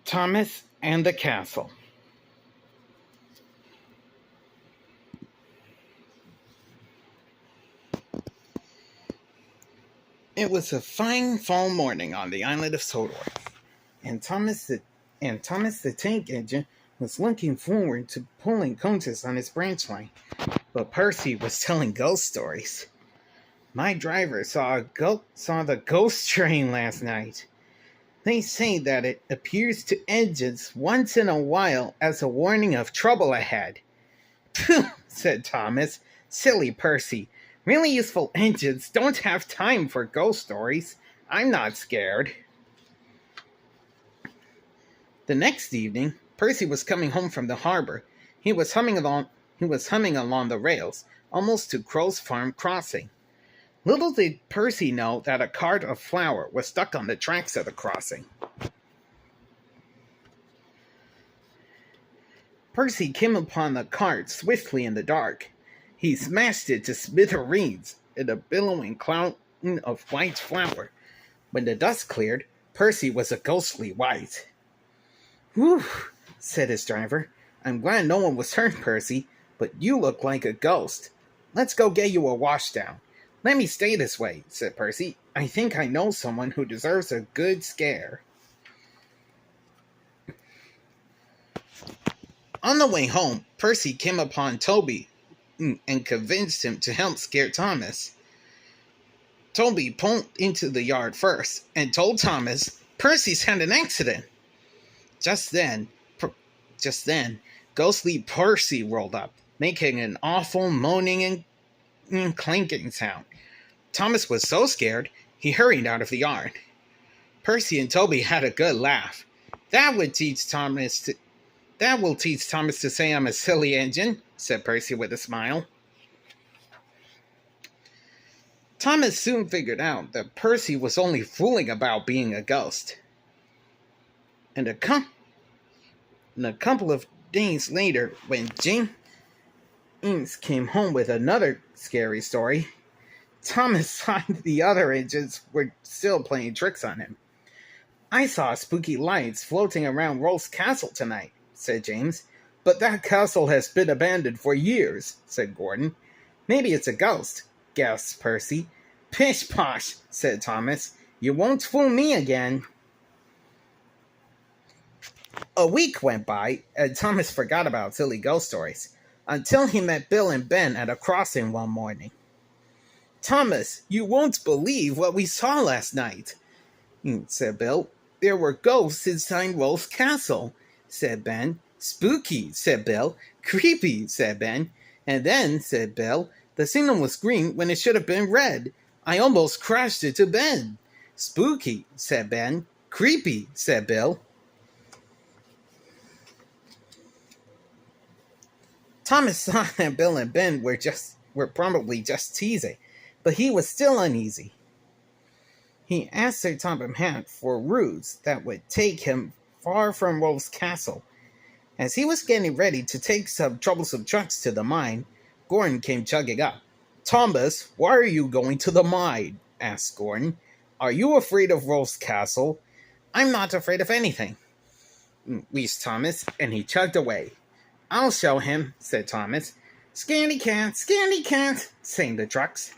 Thomas and the Castle. It was a fine fall morning on the island of Sodor, and Thomas the tank engine was looking forward to pulling Countess on his branch line, but Percy was telling ghost stories. My driver saw the ghost train last night. They say that it appears to engines once in a while as a warning of trouble ahead. Pooh, said Thomas. Silly Percy. Really useful engines don't have time for ghost stories. I'm not scared. The next evening, Percy was coming home from the harbor. He was humming along the rails, almost to Crow's Farm crossing. Little did Percy know that a cart of flour was stuck on the tracks of the crossing. Percy came upon the cart swiftly in the dark. He smashed it to smithereens in a billowing cloud of white flour. When the dust cleared, Percy was a ghostly white. "Whew," said his driver. "I'm glad no one was hurt, Percy, but you look like a ghost. Let's go get you a washdown." "Let me stay this way," said Percy. "I think I know someone who deserves a good scare." On the way home, Percy came upon Toby and convinced him to help scare Thomas. Toby pulled into the yard first and told Thomas, "Percy's had an accident." Just then, ghostly Percy rolled up, making an awful moaning and clanking sound. Thomas was so scared, he hurried out of the yard. Percy and Toby had a good laugh. That will teach Thomas to say I'm a silly engine," said Percy with a smile. Thomas soon figured out that Percy was only fooling about being a ghost. And a couple of days later, when James came home with another scary story, Thomas thought the other engines were still playing tricks on him. "I saw spooky lights floating around Rolf's castle tonight," said James. "But that castle has been abandoned for years," said Gordon. "Maybe it's a ghost," gasped Percy. "Pish posh," said Thomas. "You won't fool me again." A week went by, and Thomas forgot about silly ghost stories, until he met Bill and Ben at a crossing one morning. "Thomas, you won't believe what we saw last night," said Bill. "There were ghosts inside Rolf's castle," said Ben. "Spooky," said Bill. "Creepy," said Ben. "And then," said Bill, "the signal was green when it should have been red. I almost crashed into Ben." "Spooky," said Ben. "Creepy," said Bill. Thomas thought that Bill and Ben were probably just teasing, but he was still uneasy. He asked Sir Topham Hatt for routes that would take him far from Rolf's castle. As he was getting ready to take some troublesome trucks to the mine, Gordon came chugging up. "Thomas, why are you going to the mine?" asked Gordon. "Are you afraid of Rolf's castle?" "I'm not afraid of anything," wheezed Thomas, and he chugged away. "I'll show him," said Thomas. Scandy cat," sang the trucks.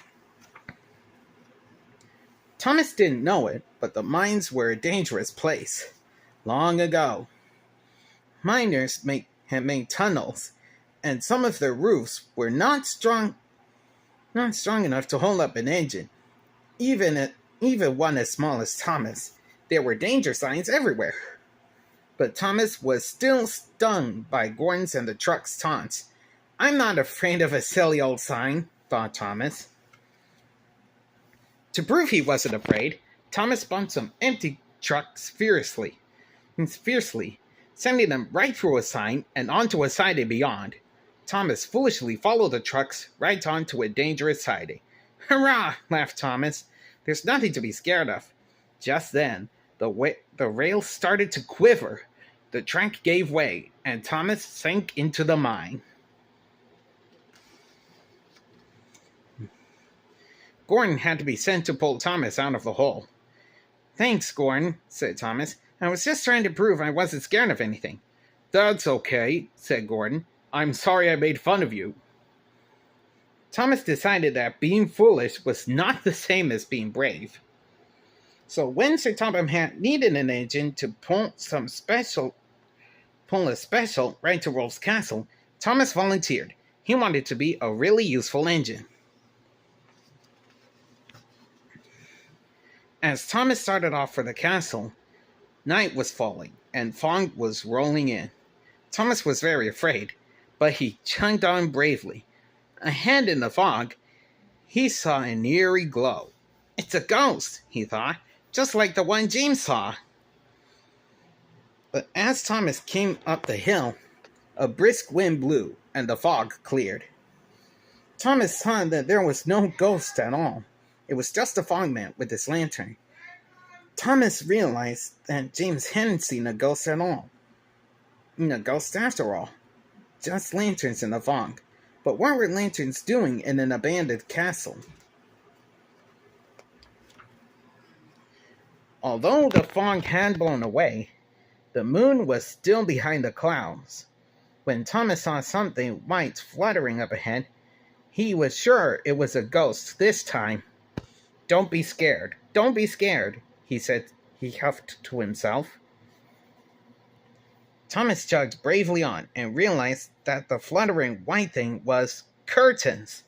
Thomas didn't know it, but the mines were a dangerous place. Long ago, miners had made tunnels, and some of their roofs were not strong enough to hold up an engine. Even one as small as Thomas. There were danger signs everywhere. But Thomas was still stung by Gordon's and the truck's taunts. "I'm not afraid of a silly old sign," thought Thomas. To prove he wasn't afraid, Thomas bumped some empty trucks fiercely, sending them right through a sign and onto a siding beyond. Thomas foolishly followed the trucks right onto a dangerous siding. "Hurrah!" laughed Thomas. "There's nothing to be scared of." Just then, the rails started to quiver. The track gave way, and Thomas sank into the mine. Gordon had to be sent to pull Thomas out of the hole. "Thanks, Gordon," said Thomas. I was just trying to prove I wasn't scared of anything. That's okay, said Gordon. I'm sorry I made fun of you. Thomas decided that being foolish was not the same as being brave. So when Sir Topham Hatt needed an engine to pull a special right to Rolf's castle, Thomas volunteered. He wanted to be a really useful engine. As Thomas started off for the castle, night was falling and fog was rolling in. Thomas was very afraid, but he chugged on bravely. Ahead in the fog, he saw an eerie glow. It's a ghost, he thought, just like the one James saw. But as Thomas came up the hill, a brisk wind blew and the fog cleared. Thomas saw that there was no ghost at all. It was just a fogman with his lantern. Thomas realized that James hadn't seen a ghost at all. A ghost after all. Just lanterns in the fog. But what were lanterns doing in an abandoned castle? Although the fog had blown away, the moon was still behind the clouds. When Thomas saw something white fluttering up ahead, he was sure it was a ghost this time. Don't be scared. Don't be scared, he said. He huffed to himself. Thomas chugged bravely on and realized that the fluttering white thing was curtains.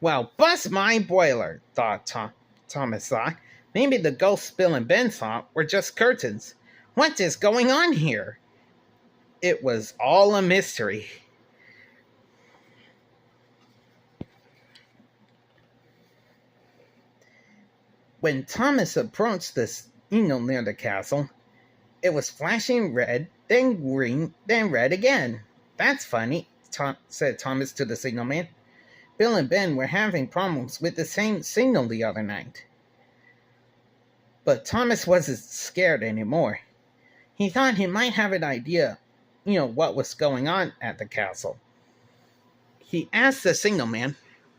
Well, bust my boiler, Thomas thought. Maybe the ghosts Bill and Ben thought were just curtains. What is going on here? It was all a mystery. When Thomas approached the signal near the castle, it was flashing red, then green, then red again. That's funny, said Thomas to the signalman. Bill and Ben were having problems with the same signal the other night. But Thomas wasn't scared anymore. He thought he might have an idea, what was going on at the castle. He asked the signalman,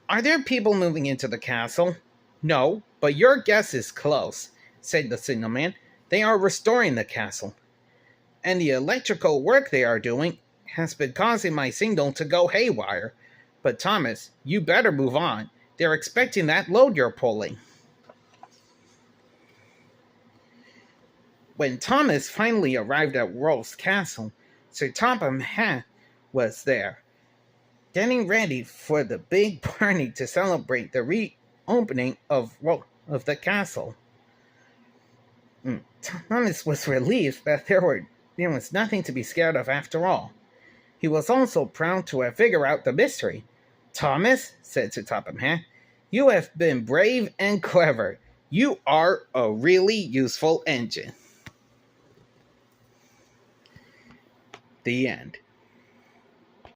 "Are there people moving into the castle?" "No, but your guess is close," said the signalman. "They are restoring the castle. And the electrical work they are doing has been causing my signal to go haywire. But Thomas, you better move on. They're expecting that load you're pulling." When Thomas finally arrived at Rolf's castle, Sir Topham Hatt was there, getting ready for the big party to celebrate the reopening of the castle. Thomas was relieved that there was nothing to be scared of after all. He was also proud to have figured out the mystery. "Thomas," said Sir Topham Hatt, "you have been brave and clever. You are a really useful engine." The end.